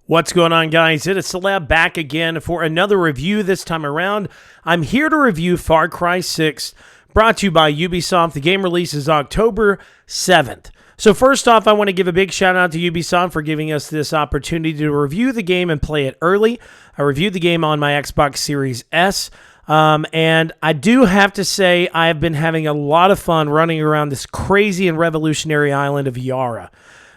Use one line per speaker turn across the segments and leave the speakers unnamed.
What's going on, guys? It is Celeb back again for another review this time around. I'm here to review Far Cry 6, brought to you by Ubisoft. The game releases October 7th. So first off, I want to give a big shout out to Ubisoft for giving us this opportunity to review the game and play it early. I reviewed the game on my Xbox Series S. And I do have to say I've been having a lot of fun running around this crazy and revolutionary island of Yara.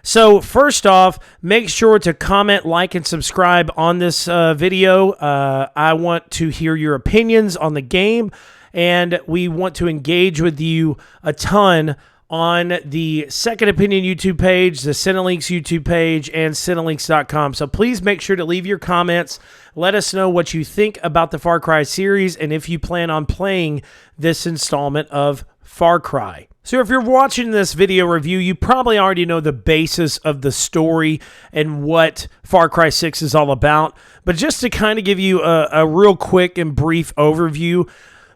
So first off, make sure to comment, like, and subscribe on this video. I want to hear your opinions on the game, and we want to engage with you a ton on the Second Opinion YouTube page, the Cinelinx YouTube page, and Cinelinx.com. So please make sure to leave your comments. Let us know what you think about the Far Cry series and if you plan on playing this installment of Far Cry. So if you're watching this video review, you probably already know the basis of the story and what Far Cry 6 is all about. But just to kind of give you a real quick and brief overview,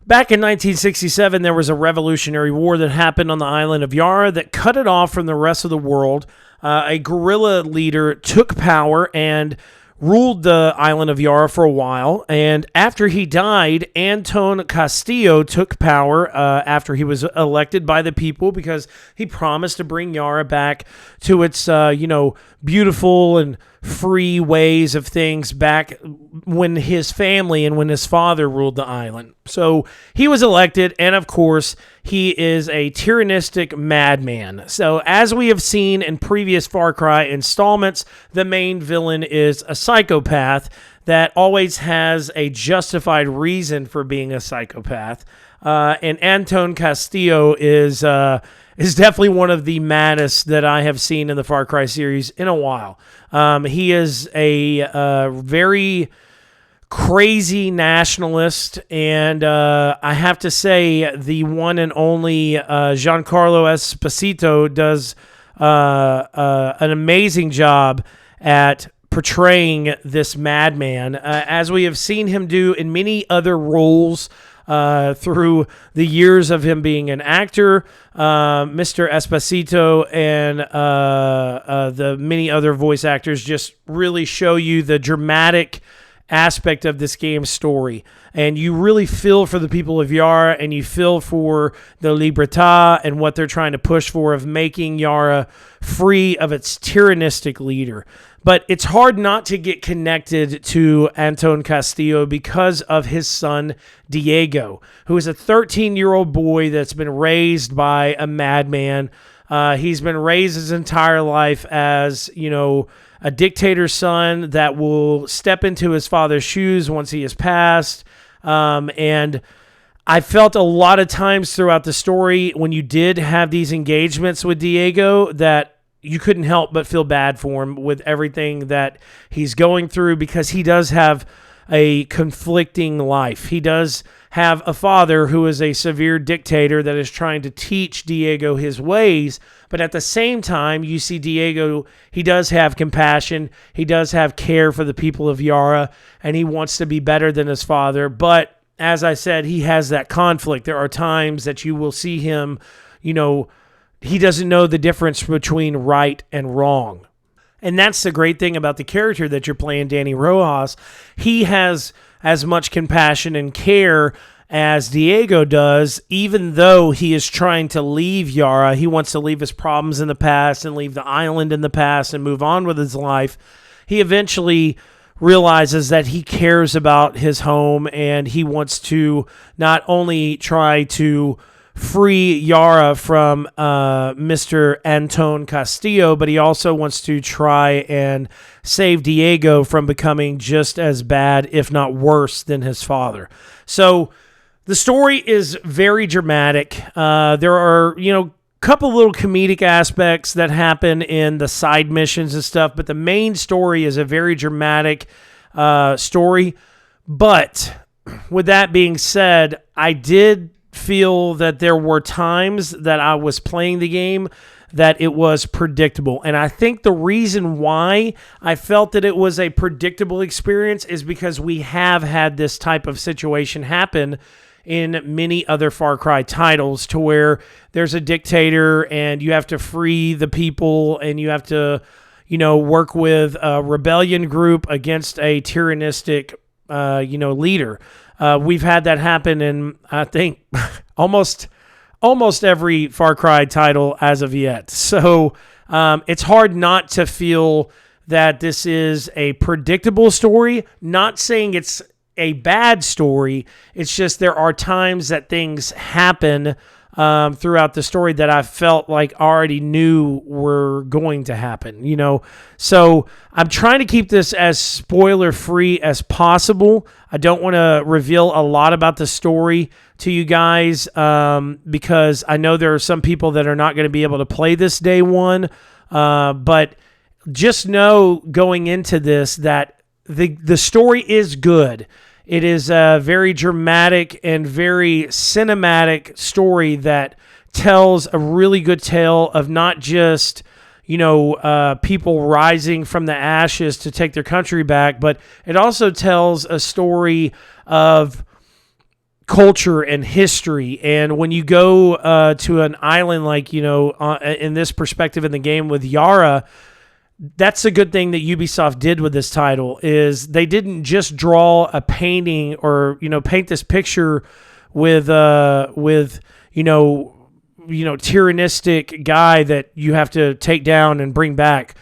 back in 1967, there was a revolutionary war that happened on the island of Yara that cut it off from the rest of the world. A guerrilla leader took power and ruled the island of Yara for a while, and after he died, Anton Castillo took power after he was elected by the people because he promised to bring Yara back to its, beautiful and free ways of things back when his family and when his father ruled the island. So he was elected, and of course, he is a tyrannistic madman. So as we have seen in previous Far Cry installments, the main villain is a psychopath that always has a justified reason for being a psychopath. And Anton Castillo is definitely one of the maddest that I have seen in the Far Cry series in a while. He is a very crazy nationalist, and I have to say the one and only Giancarlo Esposito does an amazing job at portraying this madman, as we have seen him do in many other roles through the years of him being an actor. Mr. Esposito and the many other voice actors just really show you the dramatic aspect of this game's story, and you really feel for the people of Yara, and you feel for the Libertad and what they're trying to push for of making Yara free of its tyrannistic leader. But it's hard not to get connected to Anton Castillo because of his son, Diego, who is a 13-year-old boy that's been raised by a madman. He's been raised his entire life as, a dictator's son that will step into his father's shoes once he has passed. And I felt a lot of times throughout the story when you did have these engagements with Diego that you couldn't help but feel bad for him with everything that he's going through, because he does have a conflicting life. He does have a father who is a severe dictator that is trying to teach Diego his ways, but at the same time, you see Diego, he does have compassion, he does have care for the people of Yara, and he wants to be better than his father, but as I said, he has that conflict. There are times that you will see him, he doesn't know the difference between right and wrong. And that's the great thing about the character that you're playing, Danny Rojas. He has as much compassion and care as Diego does, even though he is trying to leave Yara. He wants to leave his problems in the past and leave the island in the past and move on with his life. He eventually realizes that he cares about his home, and he wants to not only try to free Yara from Mr. Anton Castillo, but he also wants to try and save Diego from becoming just as bad, if not worse, than his father. So the story is very dramatic. There are, couple little comedic aspects that happen in the side missions and stuff, but the main story is a very dramatic story. But with that being said, I did feel that there were times that I was playing the game that it was predictable. And I think the reason why I felt that it was a predictable experience is because we have had this type of situation happen in many other Far Cry titles, to where there's a dictator and you have to free the people and you have to, work with a rebellion group against a tyrannistic, leader. We've had that happen in, I think, almost every Far Cry title as of yet. So it's hard not to feel that this is a predictable story. Not saying it's a bad story. It's just there are times that things happen throughout the story that I felt like already knew were going to happen, So I'm trying to keep this as spoiler-free as possible. I don't want to reveal a lot about the story to you guys because I know there are some people that are not going to be able to play this day one. But just know going into this that the story is good. It is a very dramatic and very cinematic story that tells a really good tale of not just, people rising from the ashes to take their country back, but it also tells a story of culture and history. And when you go to an island like, in this perspective in the game with Yara, that's a good thing that Ubisoft did with this title is they didn't just draw a painting or, paint this picture with tyrannistic guy that you have to take down and bring back.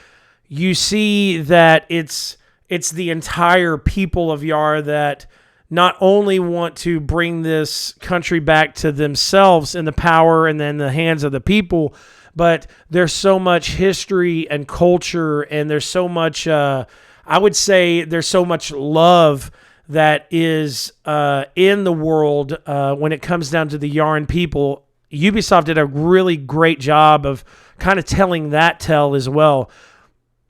You see that it's the entire people of Yara that not only want to bring this country back to themselves in the power and then the hands of the people, but there's so much history and culture, and there's so much, I would say there's so much love that is in the world when it comes down to the Yaran people. Ubisoft did a really great job of kind of telling that tale as well.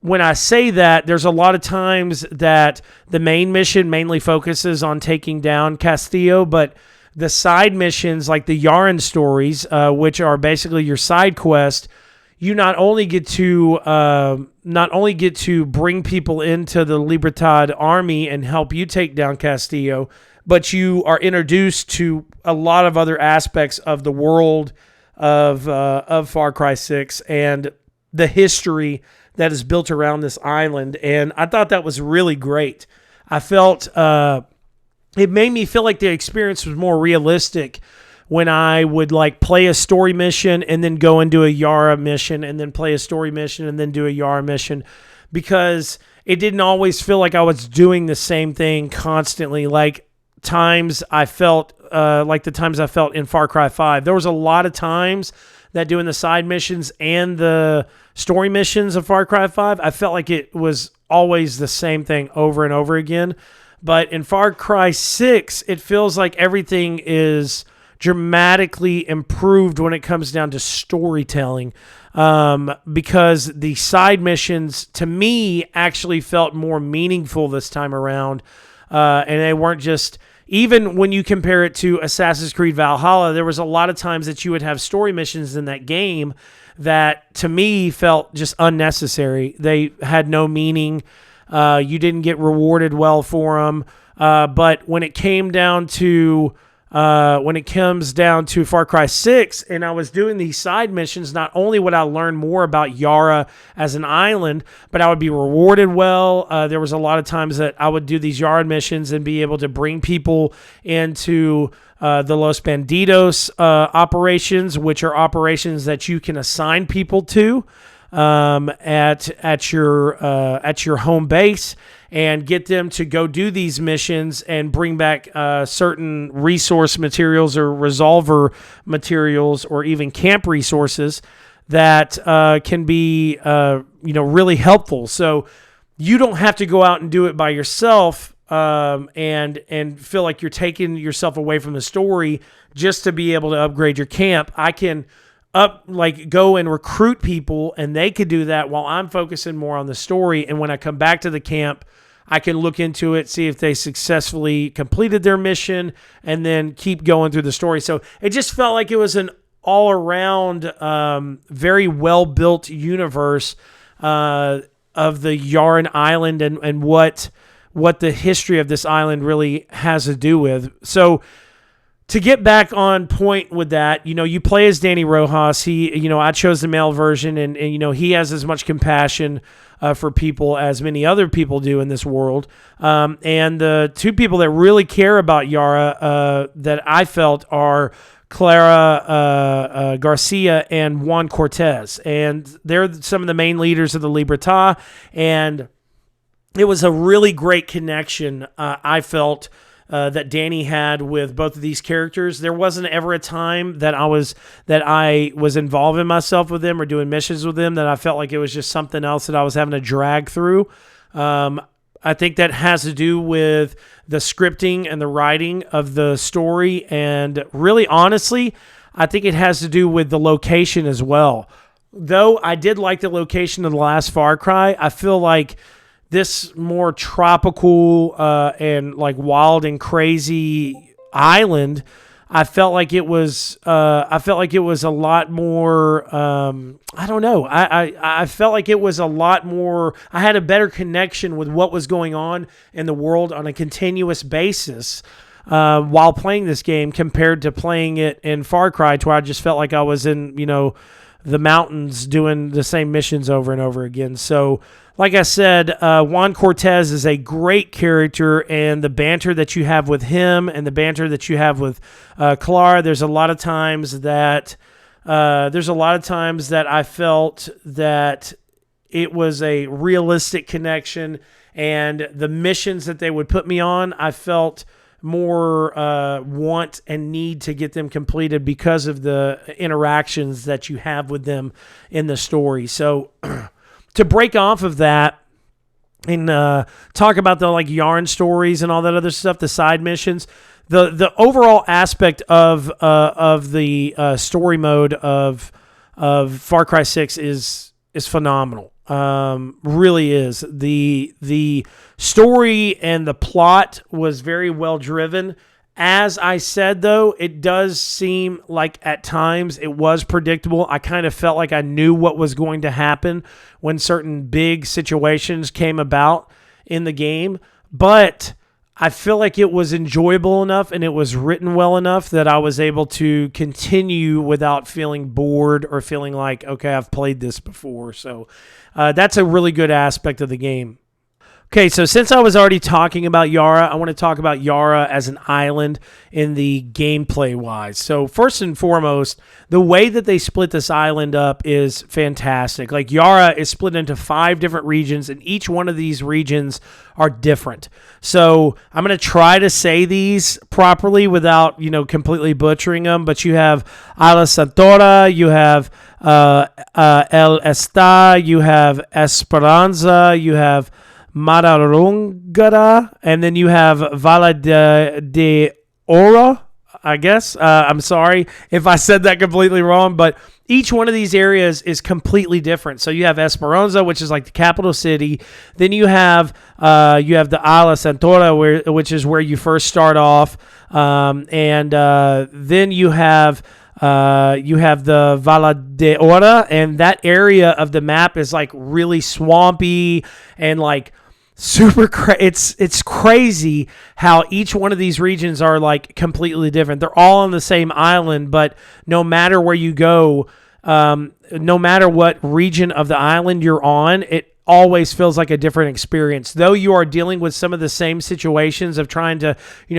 When I say that, there's a lot of times that the main mission mainly focuses on taking down Castillo, but the side missions like the Yaran stories, which are basically your side quest, you not only get to bring people into the Libertad army and help you take down Castillo, but you are introduced to a lot of other aspects of the world of Far Cry 6 and the history that is built around this island. And I thought that was really great. I felt it made me feel like the experience was more realistic when I would play a story mission and then go and do a Yara mission and then play a story mission and then do a Yara mission, because it didn't always feel like I was doing the same thing constantly. Times I felt like the times I felt in Far Cry 5. There was a lot of times that doing the side missions and the story missions of Far Cry 5, I felt like it was always the same thing over and over again. But in Far Cry 6, it feels like everything is dramatically improved when it comes down to storytelling, because the side missions, to me, actually felt more meaningful this time around. And they weren't just, even when you compare it to Assassin's Creed Valhalla, there was a lot of times that you would have story missions in that game that, to me, felt just unnecessary. They had no meaning. You didn't get rewarded well for them. But when it came down to Far Cry 6 and I was doing these side missions, not only would I learn more about Yara as an island, but I would be rewarded well. There was a lot of times that I would do these Yara missions and be able to bring people into the Los Bandidos operations, which are operations that you can assign people to at your home base, and get them to go do these missions and bring back certain resource materials or resolver materials or even camp resources that can be really helpful. So you don't have to go out and do it by yourself and feel like you're taking yourself away from the story just to be able to upgrade your camp. I can go and recruit people, and they could do that while I'm focusing more on the story. And when I come back to the camp, I can look into it, see if they successfully completed their mission, and then keep going through the story. So it just felt like it was an all-around, very well-built universe of the Yaran Island and what the history of this island really has to do with. So to get back on point with that, you play as Danny Rojas. I chose the male version, and he has as much compassion for people as many other people do in this world. And the two people that really care about Yara that I felt are Clara Garcia and Juan Cortez. And they're some of the main leaders of the Libertad. And it was a really great connection, I felt, that Danny had with both of these characters. There wasn't ever a time that I was involving myself with them or doing missions with them that I felt like it was just something else that I was having to drag through. I think that has to do with the scripting and the writing of the story, and really, honestly, I think it has to do with the location as well. Though I did like the location of the last Far Cry, I feel like this more tropical and like wild and crazy island, I felt like it was a lot more. I don't know. I felt like it was a lot more. I had a better connection with what was going on in the world on a continuous basis while playing this game compared to playing it in Far Cry, to where I just felt like I was in the mountains doing the same missions over and over again. So, like I said, Juan Cortez is a great character, and the banter that you have with him and the banter that you have with Clara, there's a lot of times that I felt that it was a realistic connection, and the missions that they would put me on, I felt more want and need to get them completed because of the interactions that you have with them in the story. So to break off of that and talk about the like yarn stories and all that other stuff, the side missions, the overall aspect of the story mode of Far Cry 6 is phenomenal. Really is. The story and the plot was very well driven. As I said, though, it does seem like at times it was predictable. I kind of felt like I knew what was going to happen when certain big situations came about in the game. But I feel like it was enjoyable enough and it was written well enough that I was able to continue without feeling bored or feeling like, okay, I've played this before. So that's a really good aspect of the game. Okay, so since I was already talking about Yara, I want to talk about Yara as an island in the gameplay-wise. So first and foremost, the way that they split this island up is fantastic. Like, Yara is split into 5 different regions, and each one of these regions are different. So I'm going to try to say these properly without, completely butchering them, but you have Isla Santora, you have El Esta, you have Esperanza, you have Mararungara, and then you have Vala de Oro, I guess. I'm sorry if I said that completely wrong, but each one of these areas is completely different. So you have Esperanza, which is like the capital city. Then you have the Isla Santora, which is where you first start off, and then you have the Vala de Ora, and that area of the map is like really swampy and like super it's crazy how each one of these regions are like completely different. They're all on the same island, but no matter where you go, no matter what region of the island you're on, it always feels like a different experience. Though you are dealing with some of the same situations of trying to,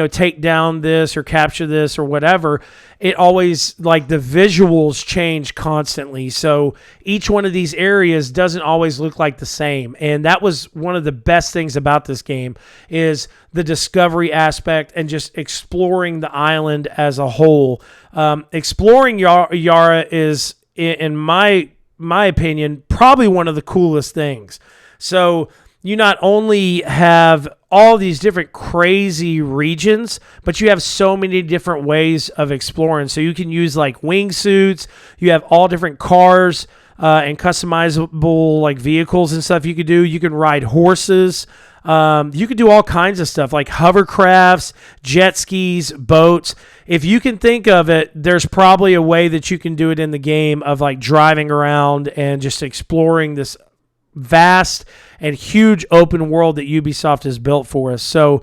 take down this or capture this or whatever, it always, like, the visuals change constantly. So each one of these areas doesn't always look like the same. And that was one of the best things about this game, is the discovery aspect and just exploring the island as a whole. Exploring Yara is, in my opinion, probably one of the coolest things. So you not only have all these different crazy regions, but you have so many different ways of exploring. So you can use like wingsuits. You have all different cars and customizable like vehicles and stuff you could do. You can ride horses. You could do all kinds of stuff like hovercrafts, jet skis, boats. If you can think of it, there's probably a way that you can do it in the game of like driving around and just exploring this vast and huge open world that Ubisoft has built for us. So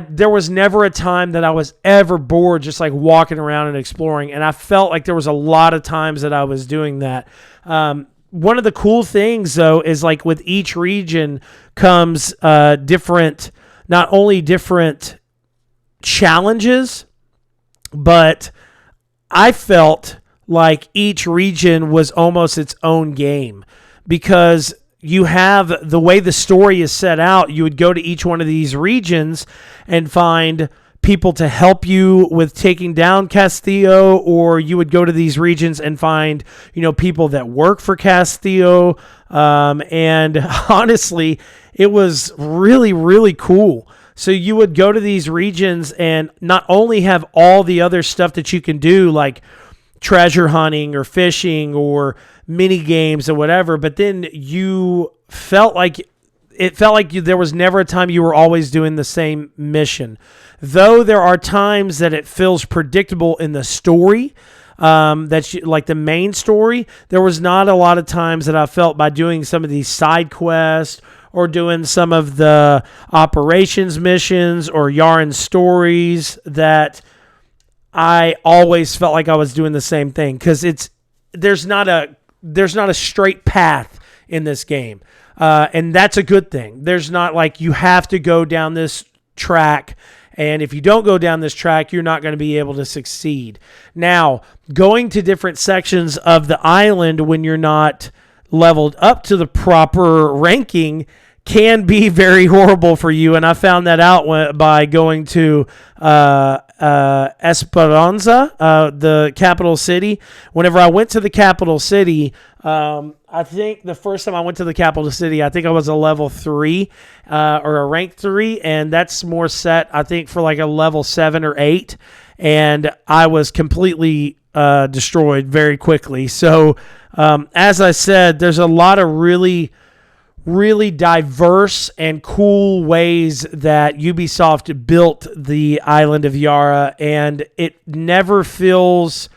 there was never a time that I was ever bored just like walking around and exploring. And I felt like there was a lot of times that I was doing that. One of the cool things, though, is like with each region comes not only different challenges, but I felt like each region was almost its own game, because you have the way the story is set out. You would go to each one of these regions and find people to help you with taking down Castillo, or you would go to these regions and find, people that work for Castillo. And honestly, it was really, really cool. So you would go to these regions and not only have all the other stuff that you can do, like treasure hunting or fishing or mini games or whatever, but then you felt like there was never a time you were always doing the same mission. Though there are times that it feels predictable in the story, like the main story, there was not a lot of times that I felt by doing some of these side quests or doing some of the operations missions or Yaren's stories that I always felt like I was doing the same thing, because there's not a straight path in this game, and that's a good thing. There's not like you have to go down this track, and if you don't go down this track, you're not going to be able to succeed. Now, going to different sections of the island when you're not leveled up to the proper ranking can be very horrible for you, and I found that out by going to Esperanza, the capital city. Whenever I went to the capital city, I think the first time I went to the capital city, I think I was a level 3 or a rank 3, and that's more set, I think, for like a level 7 or 8, and I was completely destroyed very quickly. So, as I said, there's a lot of really diverse and cool ways that Ubisoft built the island of Yara, and it never feels,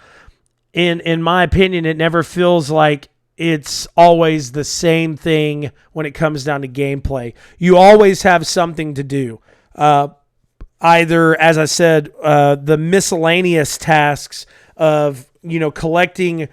in my opinion, it never feels like it's always the same thing when it comes down to gameplay. You always have something to do. Either, as I said, the miscellaneous tasks of, collecting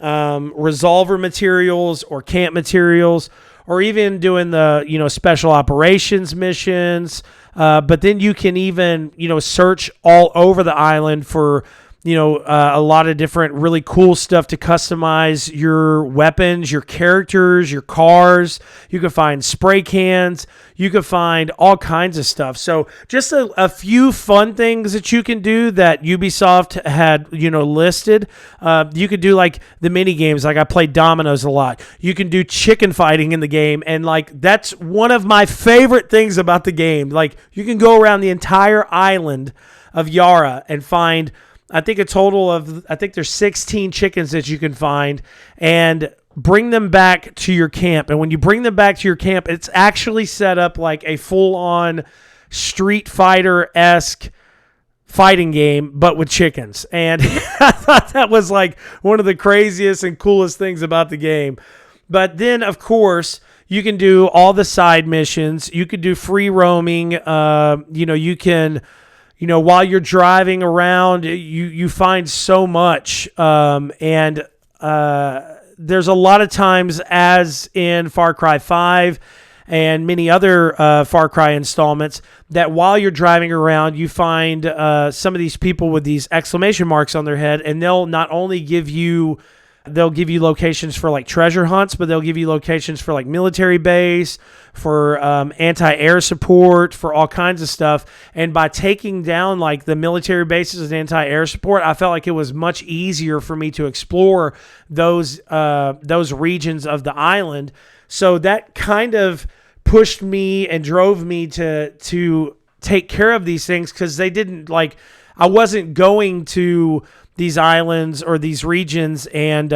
resolver materials or camp materials, or even doing the, special operations missions. But then you can even, search all over the island for, a lot of different really cool stuff to customize your weapons, your characters, your cars. You can find spray cans. You can find all kinds of stuff. So just a few fun things that you can do that Ubisoft had, listed. You could do like the mini games. Like I played dominoes a lot. You can do chicken fighting in the game. And like, that's one of my favorite things about the game. Like you can go around the entire island of Yara and find, I think there's 16 chickens that you can find, and bring them back to your camp. And when you bring them back to your camp, it's actually set up like a full-on Street Fighter-esque fighting game, but with chickens. And I thought that was like one of the craziest and coolest things about the game. But then, of course, you can do all the side missions. You could do free roaming. You can... while you're driving around, you find so much. And there's a lot of times, as in Far Cry 5 and many other Far Cry installments, that while you're driving around, you find some of these people with these exclamation marks on their head, and they'll not only give you locations for like treasure hunts, but they'll give you locations for like military base, for anti-air support, for all kinds of stuff. And by taking down like the military bases and anti-air support, I felt like it was much easier for me to explore those regions of the island. So that kind of pushed me and drove me to take care of these things, because they didn't like, I wasn't going to these islands or these regions and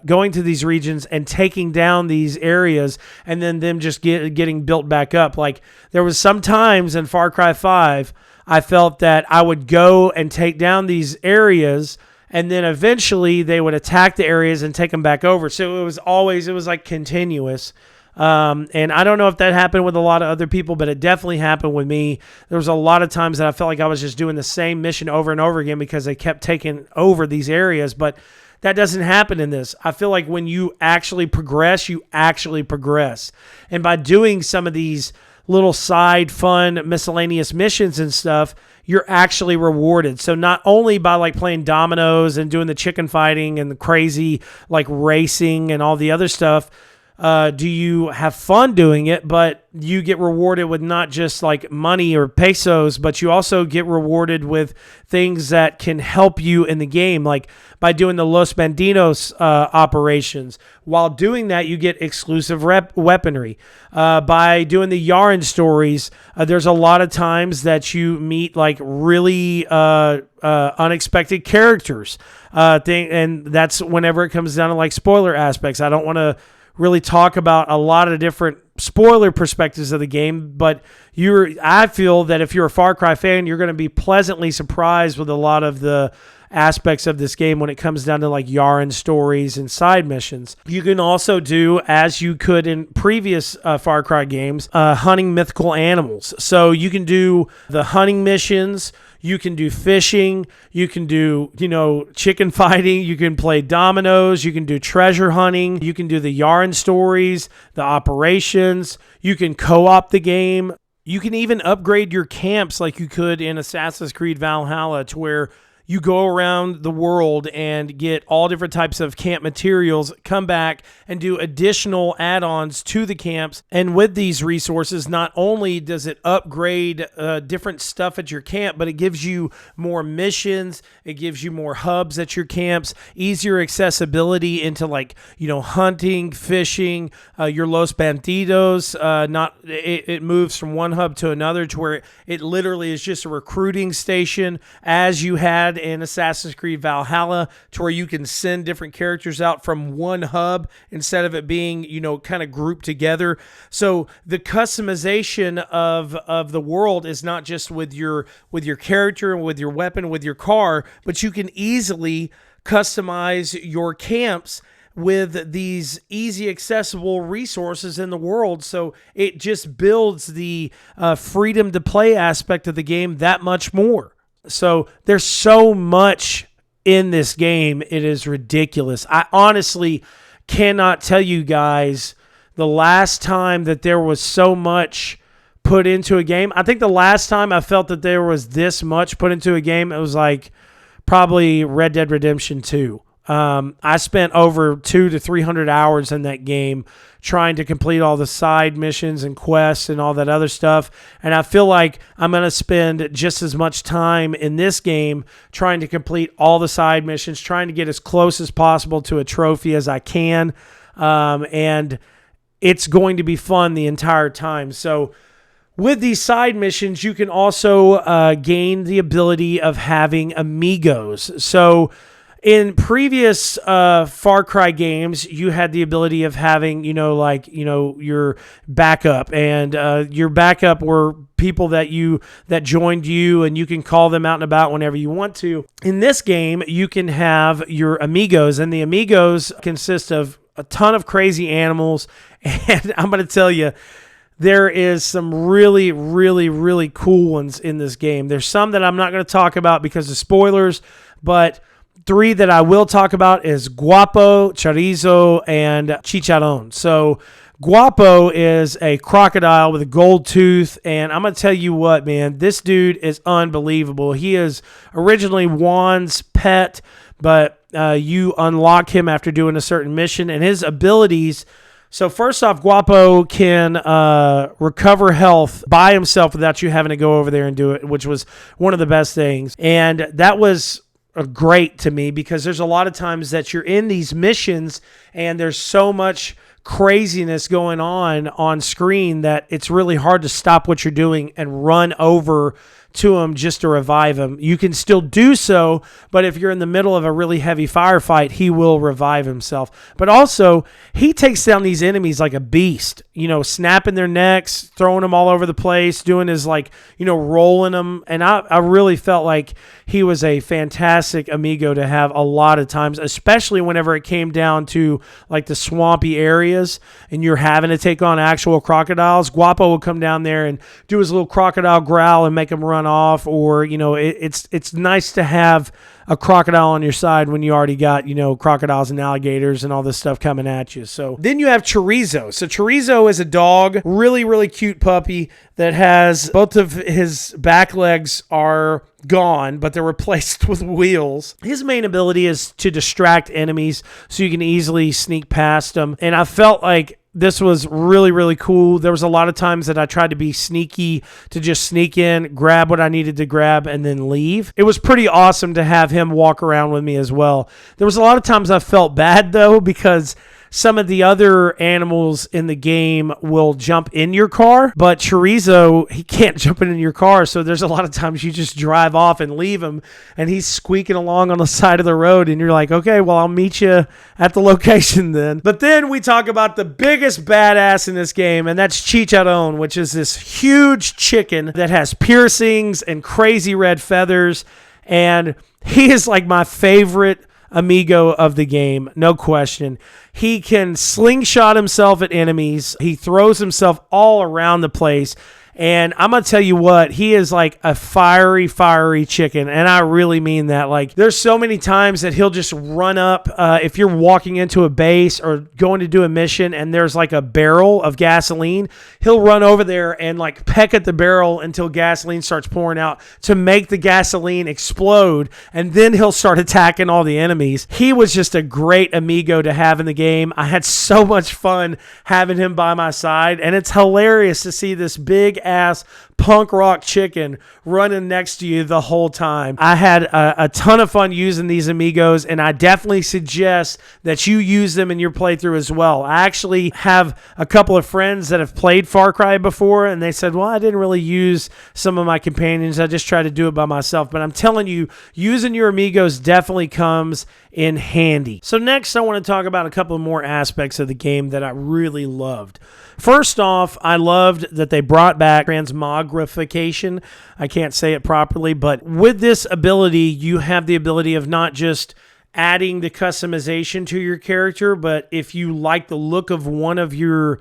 going to these regions and taking down these areas and then them just getting built back up. Like there was some times in Far Cry 5, I felt that I would go and take down these areas, and then eventually they would attack the areas and take them back over. So it was like continuous. And I don't know if that happened with a lot of other people, but it definitely happened with me. There was a lot of times that I felt like I was just doing the same mission over and over again because they kept taking over these areas, but that doesn't happen in this. I feel like when you actually progress, you actually progress. And by doing some of these little side fun miscellaneous missions and stuff, you're actually rewarded. So not only by like playing dominoes and doing the chicken fighting and the crazy like racing and all the other stuff, do you have fun doing it, but you get rewarded with not just like money or pesos, but you also get rewarded with things that can help you in the game, like by doing the Los Bandidos operations. While doing that, you get exclusive weaponry. By doing the Yarn stories, there's a lot of times that you meet like really unexpected characters. And that's whenever it comes down to like spoiler aspects. I don't want to really talk about a lot of different spoiler perspectives of the game, but I feel that if you're a Far Cry fan, you're going to be pleasantly surprised with a lot of the aspects of this game when it comes down to like Yarn stories and side missions. You can also do, as you could in previous Far Cry games, hunting mythical animals. So you can do the hunting missions, you can do fishing, you can do, chicken fighting, you can play dominoes, you can do treasure hunting, you can do the Yarn stories, the operations, you can co-op the game. You can even upgrade your camps like you could in Assassin's Creed Valhalla, to where you go around the world and get all different types of camp materials, come back and do additional add-ons to the camps. And with these resources, not only does it upgrade different stuff at your camp, but it gives you more missions, it gives you more hubs at your camps, easier accessibility into like, hunting, fishing, your Los Bandidos. It moves from one hub to another, to where it literally is just a recruiting station, as you had in Assassin's Creed Valhalla, to where you can send different characters out from one hub instead of it being, kind of grouped together. So the customization of the world is not just with your character and with your weapon, with your car, but you can easily customize your camps with these easy accessible resources in the world. So it just builds the freedom to play aspect of the game that much more. So there's so much in this game. It is ridiculous. I honestly cannot tell you guys the last time that there was so much put into a game. I think the last time I felt that there was this much put into a game, it was like probably Red Dead Redemption 2. I spent over 200 to 300 hours in that game trying to complete all the side missions and quests and all that other stuff. And I feel like I'm going to spend just as much time in this game trying to complete all the side missions, trying to get as close as possible to a trophy as I can. And it's going to be fun the entire time. So with these side missions, you can also gain the ability of having amigos. So in previous Far Cry games, you had the ability of having, your backup, and your backup were people that joined you, and you can call them out and about whenever you want to. In this game, you can have your amigos, and the amigos consist of a ton of crazy animals, and I'm going to tell you, there is some really, really, really cool ones in this game. There's some that I'm not going to talk about because of spoilers, but 3 that I will talk about is Guapo, Chorizo, and Chicharron. So Guapo is a crocodile with a gold tooth, and I'm going to tell you what, man, this dude is unbelievable. He is originally Juan's pet, but you unlock him after doing a certain mission, and his abilities. So first off, Guapo can recover health by himself without you having to go over there and do it, which was one of the best things. And that was great to me, because there's a lot of times that you're in these missions and there's so much craziness going on screen that it's really hard to stop what you're doing and run over to him just to revive him. You can still do so, but if you're in the middle of a really heavy firefight, he will revive himself. But also, he takes down these enemies like a beast, snapping their necks, throwing them all over the place, doing his rolling them. And I really felt like he was a fantastic amigo to have a lot of times, especially whenever it came down to like the swampy areas. areas and you're having to take on actual crocodiles, Guapo will come down there and do his little crocodile growl and make them run off. Or, it's nice to have a crocodile on your side when you already got, crocodiles and alligators and all this stuff coming at you. So then you have Chorizo. So Chorizo is a dog, really, really cute puppy that has both of his back legs are gone, but they're replaced with wheels. His main ability is to distract enemies so you can easily sneak past them. And I felt like this was really, really cool. There was a lot of times that I tried to be sneaky, to just sneak in, grab what I needed to grab, and then leave. It was pretty awesome to have him walk around with me as well. There was a lot of times I felt bad, though, because some of the other animals in the game will jump in your car, but Chorizo, he can't jump in your car, so there's a lot of times you just drive off and leave him, and he's squeaking along on the side of the road, and you're like, okay, well, I'll meet you at the location then. But then we talk about the biggest badass in this game, and that's Chicharron, which is this huge chicken that has piercings and crazy red feathers, and he is like my favorite amigo of the game, no question. He can slingshot himself at enemies. He throws himself all around the place. And I'm going to tell you what, he is like a fiery, fiery chicken. And I really mean that. Like, there's so many times that he'll just run up. If you're walking into a base or going to do a mission and there's like a barrel of gasoline, he'll run over there and like peck at the barrel until gasoline starts pouring out to make the gasoline explode. And then he'll start attacking all the enemies. He was just a great amigo to have in the game. I had so much fun having him by my side. And it's hilarious to see this big ass punk rock chicken running next to you the whole time. I had a ton of fun using these amigos, and I definitely suggest that you use them in your playthrough as well. I actually have a couple of friends that have played Far Cry before, and they said, well, I didn't really use some of my companions. I just tried to do it by myself. But I'm telling you, using your amigos definitely comes in handy. So next, I want to talk about a couple more aspects of the game that I really loved. First off, I loved that they brought back transmogrification. I can't say it properly, but with this ability, you have the ability of not just adding the customization to your character, but if you like the look of one of your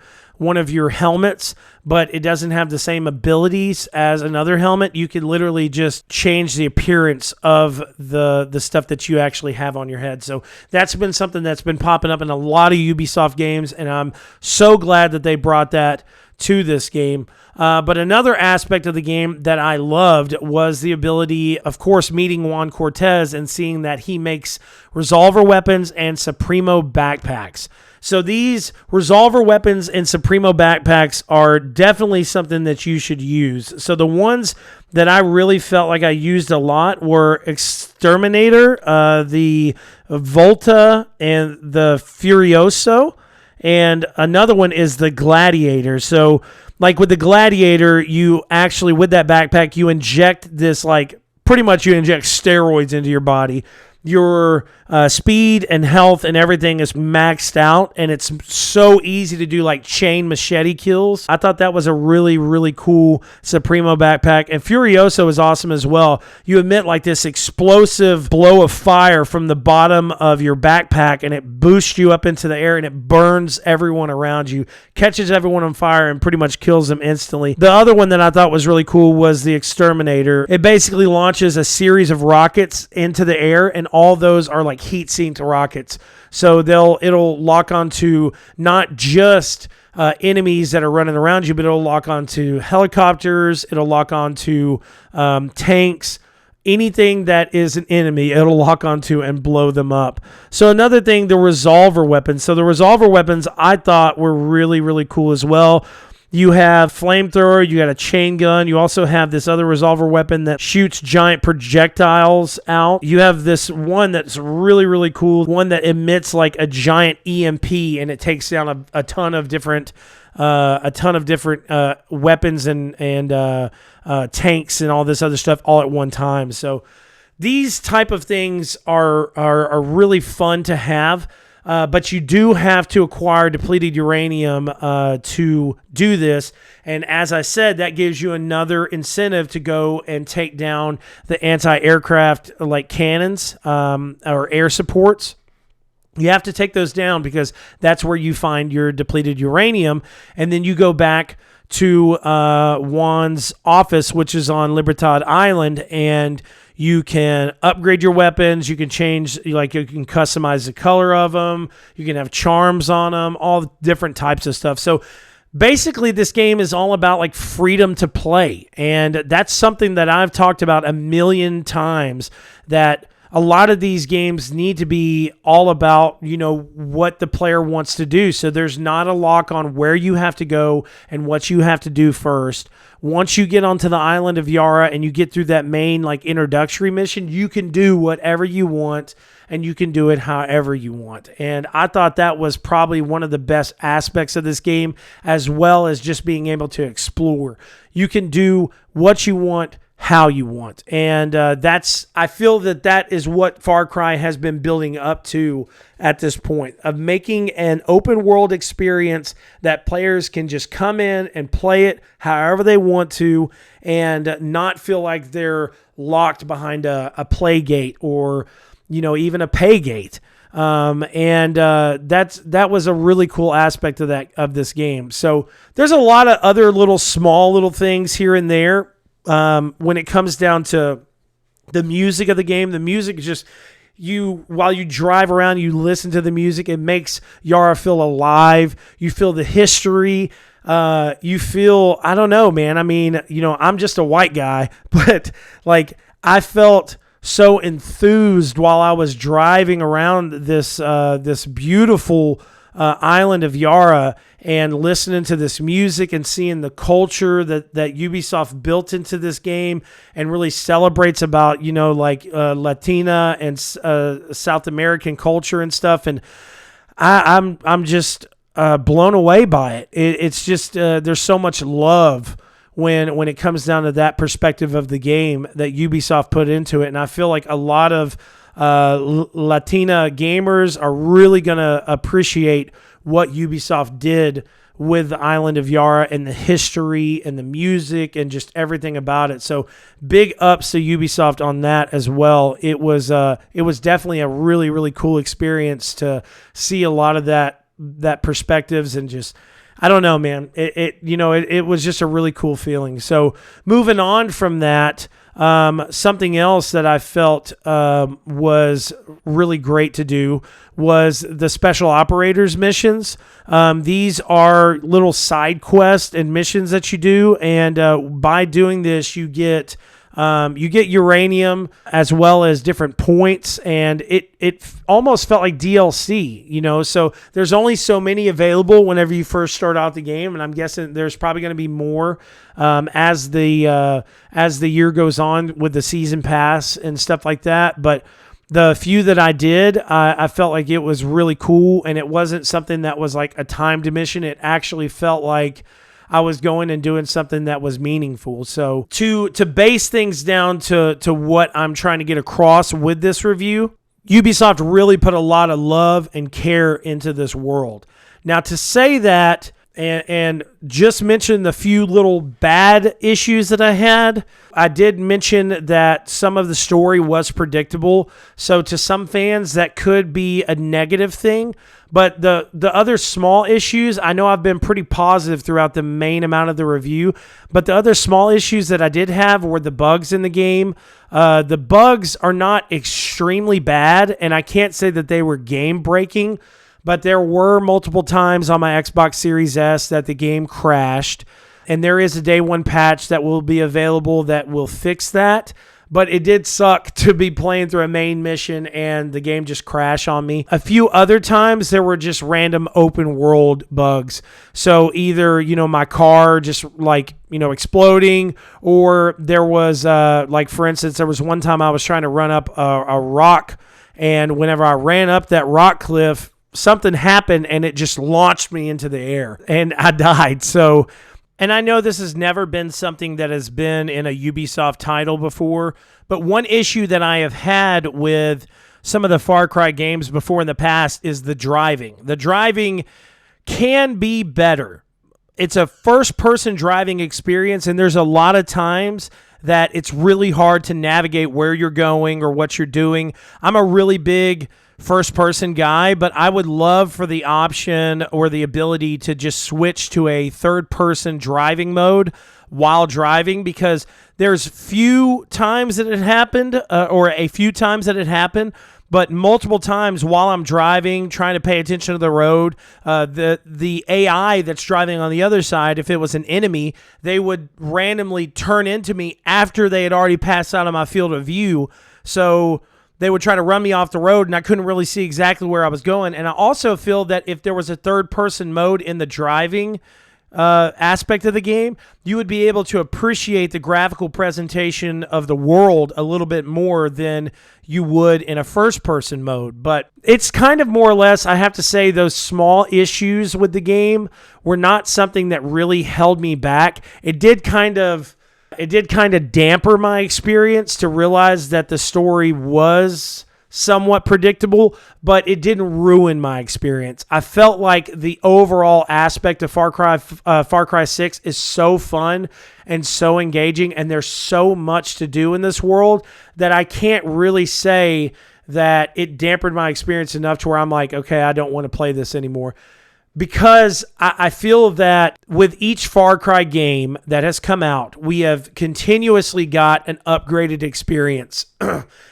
helmets, but it doesn't have the same abilities as another helmet, you can literally just change the appearance of the stuff that you actually have on your head. So that's been something that's been popping up in a lot of Ubisoft games, and I'm so glad that they brought that to this game. But another aspect of the game that I loved was the ability, of course, meeting Juan Cortez and seeing that he makes resolver weapons and Supremo backpacks. So these resolver weapons and Supremo backpacks are definitely something that you should use. So the ones that I really felt like I used a lot were Exterminator, the Volta, and the Furioso. And another one is the Gladiator. So like with the Gladiator, you actually, with that backpack, you inject this, like, pretty much you inject steroids into your body. Your speed and health and everything is maxed out, and it's so easy to do like chain machete kills. I thought that was a really, really cool Supremo backpack. And Furioso is awesome as well. You emit like this explosive blow of fire from the bottom of your backpack, and it boosts you up into the air, and it burns everyone around you, catches everyone on fire, and pretty much kills them instantly. The other one that I thought was really cool was the Exterminator. It basically launches a series of rockets into the air, and all those are like heat-sinked rockets. So it'll lock onto not just enemies that are running around you, but it'll lock onto helicopters, it'll lock onto tanks, anything that is an enemy, it'll lock onto and blow them up. So another thing, the resolver weapons. So the resolver weapons I thought were really, really cool as well. You have flamethrower, you got a chain gun, you also have this other resolver weapon that shoots giant projectiles out. You have this one that's really, really cool, one that emits like a giant EMP, and it takes down a ton of different weapons and tanks and all this other stuff all at one time. So these type of things are really fun to have. But you do have to acquire depleted uranium to do this. And as I said, that gives you another incentive to go and take down the anti-aircraft like cannons or air supports. You have to take those down because that's where you find your depleted uranium. And then you go back to Juan's office, which is on Libertad Island, and you can upgrade your weapons. You can change, like you can customize the color of them. You can have charms on them, all different types of stuff. So basically, this game is all about like freedom to play. And that's something that I've talked about a million times, that a lot of these games need to be all about, what the player wants to do. So there's not a lock on where you have to go and what you have to do first. Once you get onto the island of Yara and you get through that main like introductory mission, you can do whatever you want and you can do it however you want. And I thought that was probably one of the best aspects of this game, as well as just being able to explore. You can do what you want, how you want. And I feel that is what Far Cry has been building up to at this point, of making an open world experience that players can just come in and play it however they want to and not feel like they're locked behind a play gate or, even a pay gate. That was a really cool aspect of this game. So there's a lot of other small little things here and there. When it comes down to the music of the game, the music is just, while you drive around, you listen to the music, it makes Yara feel alive. You feel the history. You feel, I don't know, man. I mean, I'm just a white guy, but like I felt so enthused while I was driving around this beautiful island of Yara and listening to this music and seeing the culture that Ubisoft built into this game and really celebrates about, Latina and South American culture and stuff. And I'm just blown away by it. It's just there's so much love when it comes down to that perspective of the game that Ubisoft put into it. And I feel like a lot of Latina gamers are really going to appreciate what Ubisoft did with the island of Yara and the history and the music and just everything about it. So big ups to Ubisoft on that as well. It was definitely a really, really cool experience to see a lot of that perspectives and just, I don't know, man. It was just a really cool feeling. So moving on from that, something else that I felt was really great to do was the special operators missions. These are little side quests and missions that you do, and by doing this, you get uranium as well as different points, and it almost felt like DLC, so there's only so many available whenever you first start out the game, and I'm guessing there's probably going to be more as the year goes on with the season pass and stuff like that. But the few that I did, I felt like it was really cool, and it wasn't something that was like a timed mission. It actually felt like I was going and doing something that was meaningful. So to base things down to what I'm trying to get across with this review, Ubisoft really put a lot of love and care into this world. Now, to say that and just mention the few little bad issues that I had, I did mention that some of the story was predictable. So to some fans, that could be a negative thing. But the other small issues, I know I've been pretty positive throughout the main amount of the review, but the other small issues that I did have were the bugs in the game. The bugs are not extremely bad, and I can't say that they were game-breaking, but there were multiple times on my Xbox Series S that the game crashed, and there is a day one patch that will be available that will fix that. But it did suck to be playing through a main mission and the game just crash on me. A few other times there were just random open world bugs. So either, my car just exploding, or there was for instance, there was one time I was trying to run up a rock, and whenever I ran up that rock cliff, something happened and it just launched me into the air and I died. So, and I know this has never been something that has been in a Ubisoft title before, but one issue that I have had with some of the Far Cry games before in the past is the driving. The driving can be better. It's a first-person driving experience, and there's a lot of times that it's really hard to navigate where you're going or what you're doing. I'm a really big first-person guy, but I would love for the option or the ability to just switch to a third-person driving mode while driving, because there's few times that it happened, but multiple times while I'm driving, trying to pay attention to the road, the AI that's driving on the other side, if it was an enemy, they would randomly turn into me after they had already passed out of my field of view. So they would try to run me off the road, and I couldn't really see exactly where I was going. And I also feel that if there was a third-person mode in the driving aspect of the game, you would be able to appreciate the graphical presentation of the world a little bit more than you would in a first-person mode. But it's kind of more or less, I have to say, those small issues with the game were not something that really held me back. It did kind of damper my experience to realize that the story was somewhat predictable, but it didn't ruin my experience. I felt like the overall aspect of Far Cry 6 is so fun and so engaging, and there's so much to do in this world that I can't really say that it dampened my experience enough to where I'm like, okay, I don't want to play this anymore. Because I feel that with each Far Cry game that has come out, we have continuously got an upgraded experience.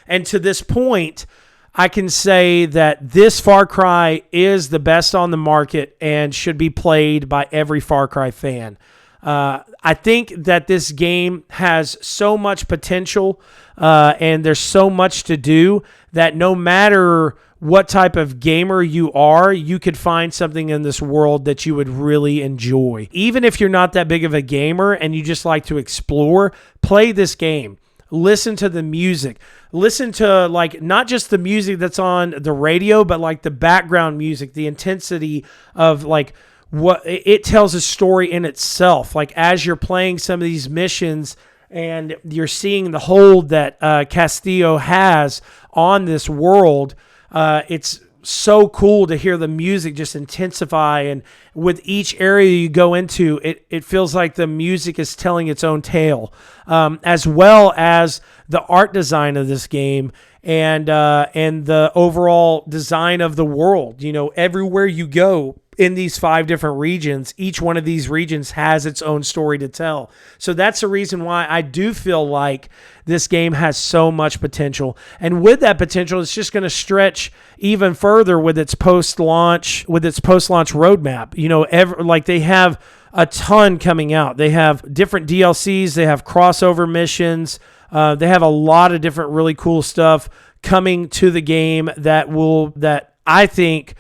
And to this point, I can say that this Far Cry is the best on the market and should be played by every Far Cry fan. I think that this game has so much potential and there's so much to do that no matter what type of gamer you are, you could find something in this world that you would really enjoy. Even if you're not that big of a gamer and you just like to explore, play this game. Listen to the music. Listen to, like, not just the music that's on the radio, but like the background music, the intensity of, like, what it tells a story in itself. Like, as you're playing some of these missions and you're seeing the hold that Castillo has on this world, it's so cool to hear the music just intensify, and with each area you go into, it feels like the music is telling its own tale, as well as the art design of this game and the overall design of the world. You know, everywhere you go in these 5 different regions, each one of these regions has its own story to tell. So that's the reason why I do feel like this game has so much potential. And with that potential, it's just going to stretch even further with its post-launch roadmap. You know, like they have a ton coming out. They have different DLCs, they have crossover missions, they have a lot of different really cool stuff coming to the game that I think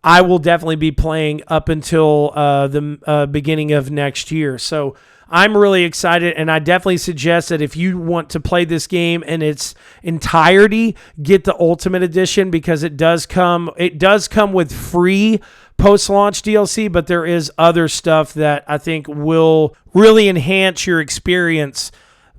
I will definitely be playing up until the beginning of next year. So I'm really excited, and I definitely suggest that if you want to play this game in its entirety, get the Ultimate Edition, because it does come with free post-launch DLC, but there is other stuff that I think will really enhance your experience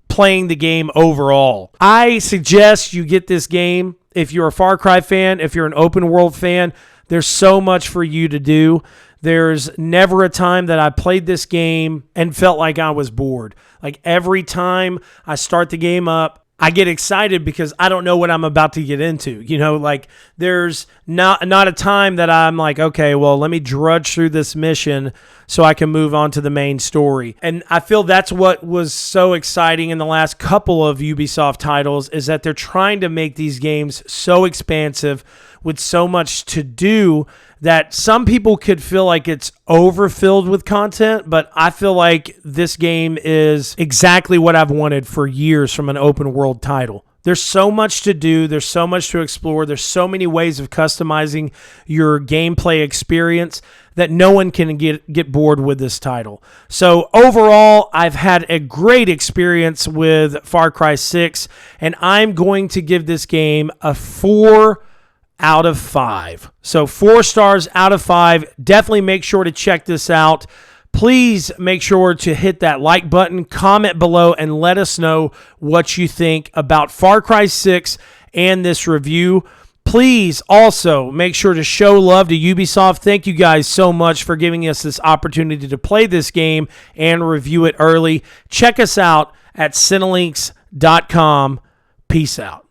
playing the game overall. I suggest you get this game if you're a Far Cry fan, if you're an open world fan. There's so much for you to do. There's never a time that I played this game and felt like I was bored. Like, every time I start the game up, I get excited because I don't know what I'm about to get into. You know, like, there's not a time that I'm like, okay, well, let me drudge through this mission so I can move on to the main story. And I feel that's what was so exciting in the last couple of Ubisoft titles, is that they're trying to make these games so expansive with so much to do that some people could feel like it's overfilled with content, but I feel like this game is exactly what I've wanted for years from an open world title. There's so much to do. There's so much to explore. There's so many ways of customizing your gameplay experience that no one can get bored with this title. So overall, I've had a great experience with Far Cry 6, and I'm going to give this game a 4 out of 5. So 4 stars out of 5. Definitely make sure to check this out. Please make sure to hit that like button, comment below, and let us know what you think about Far Cry 6 and this review. Please also make sure to show love to Ubisoft. Thank you guys so much for giving us this opportunity to play this game and review it early. Check us out at Cinelinx.com. Peace out.